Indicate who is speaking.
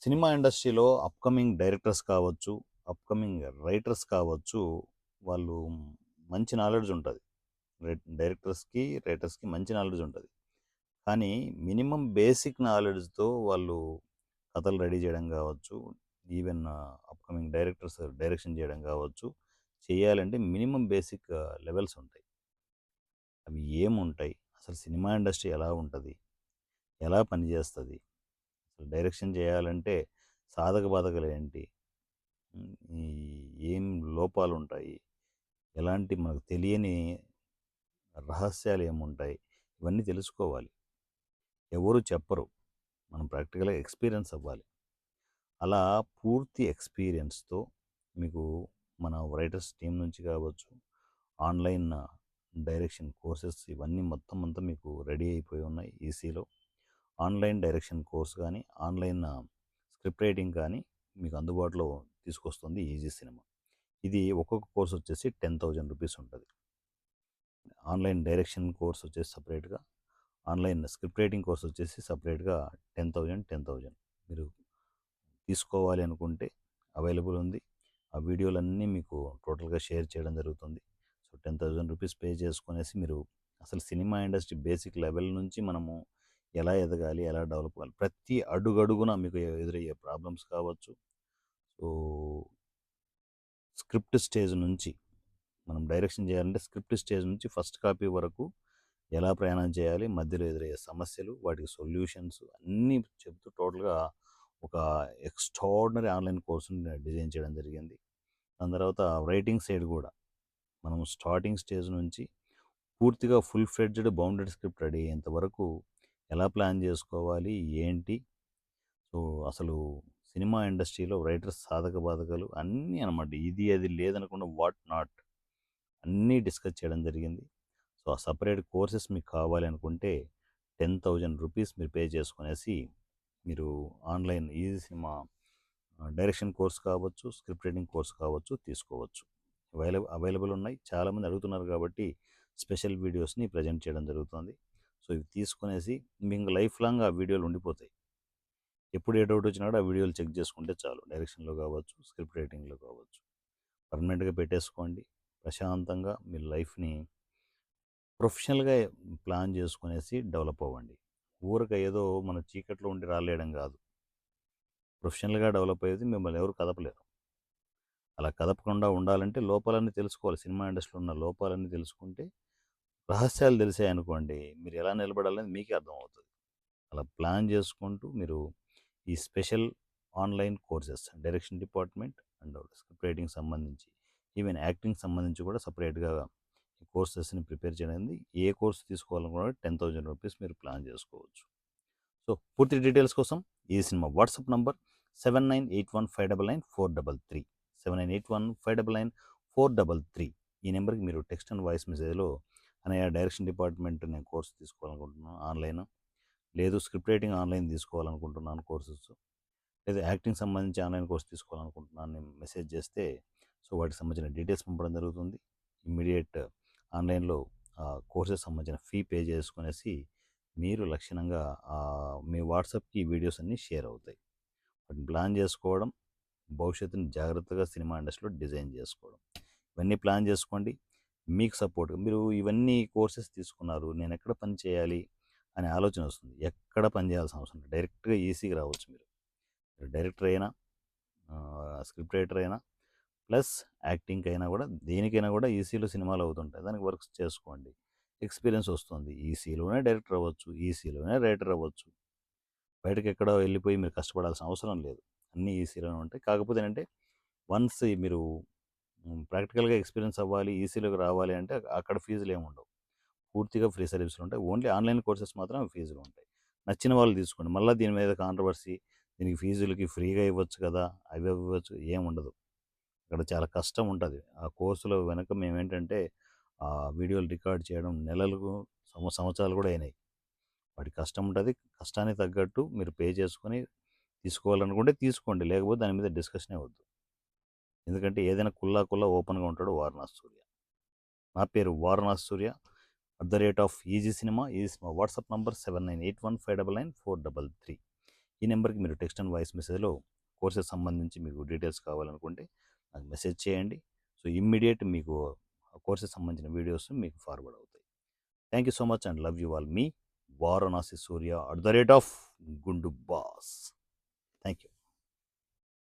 Speaker 1: Cinema ఇండస్ట్రీలో upcoming directors కావచ్చు, upcoming writers కావచ్చు, వాళ్ళు మంచి నాలెడ్జ్ ఉంటది. డైరెక్టర్స్‌కి, రైటర్స్‌కి మంచి నాలెడ్జ్ ఉంటది. కానీ మినిమమ్ బేసిక్ నాలెడ్జ్‌తో వాళ్ళు కథలు రెడీ చేయడం కావచ్చు, ఈవెన్ అప్‌కమింగ్ డైరెక్టర్స్ డైరెక్షన్ చేయడం కావచ్చు, చేయాలంటే మినిమమ్ బేసిక్ లెవెల్స్ ఉంటాయి. అవి ఏముంటాయి? అసలు సినిమా ఇండస్ట్రీ ఎలా ఉంటది? ఎలా పనిచేస్తది? అసలు డైరెక్షన్ చేయాలంటే సాధక బాధకాలేంటి? ఈ ఏం లోపాలుంటాయి? ఎలాంటి మనకు తెలియని రహస్యాలు ఏముంటాయి? ఇవన్నీ తెలుసుకోవాలి. ఎవరు చెప్పరు. మనం ప్రాక్టికల్‌గా ఎక్స్‌పీరియన్స్ అవ్వాలి. అలా పూర్తి ఎక్స్‌పీరియన్స్‌తో మీకు మన రైటర్స్ టీమ్ నుంచి కావచ్చు, ఆన్‌లైన్ డైరెక్షన్ కోర్సెస్ ఇవన్నీ మొత్తం అంతా మీకు రెడీ అయిపోయి ఉన్నాయి ఈసీలో. ఆన్‌లైన్ డైరెక్షన్ కోర్స్ గానీ, ఆన్‌లైన్ స్క్రిప్ట్ రైటింగ్ కానీ మీకు అందుబాటులో తీసుకొస్తుంది ఈజీ సినిమా. ఇది ఒక్కొక్క కోర్స్ వచ్చేసి 10,000 రూపీస్ ఉంటది. ఆన్‌లైన్ డైరెక్షన్ కోర్స్ వచ్చేసి సెపరేట్‌గా, ఆన్‌లైన్ స్క్రిప్ట్ రైటింగ్ కోర్స్ వచ్చేసి సెపరేట్‌గా 10,000, 10,000 మీరు తీసుకోవాలి అనుకుంటే అవైలబుల్ ఉంది. ఆ వీడియోలన్నీ మీకు టోటల్‌గా షేర్ చేయడం జరుగుతుంది. సో, 10,000 రూపీస్ పే చేసుకొనేసి మీరు అసలు సినిమా ఇండస్ట్రీ బేసిక్ లెవెల్ నుంచి మనము ఎలా ఎదగాలి? ఎలా డెవలప్ అవ్వాలి? ప్రతి అడుగడుగునా మీకు ఎదురయ్యే ప్రాబ్లమ్స్ కావచ్చు. సో, స్క్రిప్ట్ స్టేజ్ నుంచి మనం డైరెక్షన్ చేయాలంటే స్క్రిప్ట్ స్టేజ్ నుంచి ఫస్ట్ కాపీ వరకు ఎలా ప్రయాణం చేయాలి, మధ్యలో ఎదురయ్యే సమస్యలు, వాటికి సొల్యూషన్స్ అన్నీ చెప్తూ టోటల్‌గా ఒక ఎక్స్ట్రార్డినరీ ఆన్‌లైన్ కోర్స్‌ని డిజైన్ చేయడం జరిగింది. దాని తర్వాత రైటింగ్ సైడ్ గూడా మనం స్టార్టింగ్ స్టేజ్ నుంచి పూర్తిగా full fledged bounded script ready అయ్యేంత వరకు ఎలా ప్లాన్ చేసుకోవాలి, ఏంటి? సో, అసలు సినిమా ఇండస్ట్రీలో రైటర్స్ సాధక బాధకాలు అన్నీ అనమాట. ఇది అది లేదనకుండా వాట్ నాట్ అన్నీ డిస్కస్ చేయడం జరిగింది. సో, ఆ సెపరేట్ కోర్సెస్ మీకు కావాలి అనుకుంటే 10,000 రూపీస్ మీరు పే చేసుకొనేసి మీరు online easy cinema direction course కావచ్చు, స్క్రిప్ట్ రైటింగ్ కోర్స్ కావచ్చు తీసుకోవచ్చు. అవైలబుల్ ఉన్నాయి. చాలామంది అడుగుతున్నారు కాబట్టి స్పెషల్ వీడియోస్‌ని ప్రెజెంట్ చేయడం జరుగుతుంది. సో, ఇవి తీసుకొనేసి మీకు లైఫ్ లాంగ్ ఆ వీడియోలు ఉండిపోతాయి. ఎప్పుడు ఏ డౌట్ వచ్చినా కూడా ఆ వీడియోలు చెక్ చేసుకుంటే చాలు. డైరెక్షన్‌లో కావచ్చు, స్క్రిప్ట్ రైటింగ్‌లో కావచ్చు. పర్మనెంట్‌గా పెట్టేసుకోండి. ప్రశాంతంగా మీ లైఫ్‌ని ప్రొఫెషనల్‌గా ప్లాన్ చేసుకొనేసి డెవలప్ అవ్వండి. ఊరక ఏదో మన చీకట్లో ఉండి రాలేయడం కాదు. ప్రొఫెషనల్‌గా డెవలప్ అయ్యేది మిమ్మల్ని ఎవరు కదపలేరు. అలా కదపకుండా ఉండాలంటే లోపాలన్నీ తెలుసుకోవాలి. సినిమా ఇండస్ట్రీలో ఉన్న లోపాలన్నీ తెలుసుకుంటే రహస్యాలు తెలిసాయనుకోండి, మీరు ఎలా నిలబడాలనేది మీకే అర్థమవుతది. అలా ప్లాన్ చేసుకుంటూ మీరు ఈ special online courses direction department and script writing సంబంధించి, ఈవెన్ యాక్టింగ్ సంబంధించి కూడా సెపరేట్‌గా ఈ కోర్సెస్‌ని ప్రిపేర్ చేయడమైంది. ఏ కోర్స్ తీసుకోవాలనుకున్నా 10,000 రూపీస్ మీరు ప్లాన్ చేసుకోవచ్చు. సో, పూర్తి డీటెయిల్స్ కోసం ఈ సినిమా వాట్సాప్ నంబర్ 7981599433 7981599433 ఈ నెంబర్‌కి మీరు టెక్స్ట్ అండ్ వాయిస్ మెసేజ్‌లో "అన్నయ్య డైరెక్షన్ డిపార్ట్మెంట్ నేను కోర్స్ తీసుకోవాలనుకుంటున్నాను ఆన్‌లైన్. లేదు స్క్రిప్ట్ రైటింగ్ ఆన్‌లైన్ తీసుకోవాలనుకుంటున్నాను కోర్సెస్. లేదా యాక్టింగ్ సంబంధించి ఆన్‌లైన్ కోర్స్ తీసుకోవాలనుకుంటున్నాను" అని మెసేజ్ చేస్తే సో, వాటికి సంబంధించిన డీటెయిల్స్ పంపడం జరుగుతుంది. ఇమ్మీడియేట్ ఆన్‌లైన్‌లో కోర్సెస్ సంబంధించిన ఫీ పే చేసుకొనేసి మీరు లక్షణంగా మీ వాట్సాప్‌కి ఈ వీడియోస్ అన్నీ షేర్ అవుతాయి. వాటిని ప్లాన్ చేసుకోవడం, భవిష్యత్తుని జాగ్రత్తగా సినిమా ఇండస్ట్రీలో డిజైన్ చేసుకోవడం. ఇవన్నీ ప్లాన్ చేసుకోండి. మీకు సపోర్ట్‌గా మీరు ఇవన్నీ కోర్సెస్ తీసుకున్నారు. నేనెక్కడ పని చేయాలి అనే ఆలోచన వస్తుంది. ఎక్కడ పని చేయాల్సిన అవసరం లేదు. డైరెక్ట్‌గా ఈసీకి రావచ్చు మీరు. మీరు డైరెక్టర్ అయినా, స్క్రిప్ట్ రైటర్ అయినా, ప్లస్ యాక్టింగ్‌కైనా కూడా దేనికైనా కూడా ఈసీలో సినిమాలు అవుతుంటాయి. దానికి వర్క్స్ చేసుకోండి. ఎక్స్‌పీరియన్స్ వస్తుంది. ఈసీలోనే డైరెక్టర్ అవ్వచ్చు. ఈసీలోనే రైటర్ అవ్వచ్చు. బయటకెక్కడో వెళ్ళిపోయి మీరు కష్టపడాల్సిన అవసరం లేదు. అన్నీ ఈసీలోనే ఉంటాయి. కాకపోతే ఏంటంటే వన్స్ మీరు ప్రాక్టికల్‌గా ఎక్స్‌పీరియన్స్ అవ్వాలి, ఈసీలోకి రావాలి అంటే అక్కడ ఫీజులేముండవు. పూర్తిగా ఫ్రీ సర్వీసులుంటాయి. ఓన్లీ ఆన్‌లైన్ కోర్సెస్ మాత్రం ఫీజులుంటాయి. నచ్చిన వాళ్ళు తీసుకోండి. మళ్ళా దీని మీద కాంట్రవర్సీ దీనికి ఫీజులకి ఫ్రీగా ఇవ్వచ్చు కదా! అవి ఇవ్వచ్చు ఏముండదు. అక్కడ చాలా కష్టం ఉంటది. ఆ కోర్సులో వెనక మేమేంటంటే వీడియోలు రికార్డ్ చేయడం నెలలకు, సంవత్సరాలు కూడా అయినాయి. వాటి కష్టం ఉంటది. కష్టానికి తగ్గట్టు మీరు పే చేసుకొని తీసుకోవాలనుకుంటే తీసుకోండి. లేకపోతే దాని మీద డిస్కషనే వద్దు. ఎందుకంటే ఏదైనా కుల్లా కుల్లా ఓపెన్‌గా ఉంటాడు 'వారణాసి సూర్య'. నా పేరు 'Varanasi Surya' @easy cinema. Easy cinema WhatsApp number 7981599433 ఈ నెంబర్కి మీరు టెక్స్ట్ అండ్ వాయిస్ మెసేజ్లో కోర్సెస్ సంబంధించి మీకు డీటెయిల్స్ కావాలనుకుంటే నాకు మెసేజ్ చేయండి. సో ఇమ్మీడియట్ మీకు కోర్సెస్ సంబంధించిన వీడియోస్ మీకు ఫార్వర్డ్ అవుతాయి. Thank you so much and love you all. మీ వారణాసి సూర్య @గుండు బాస్. Thank you.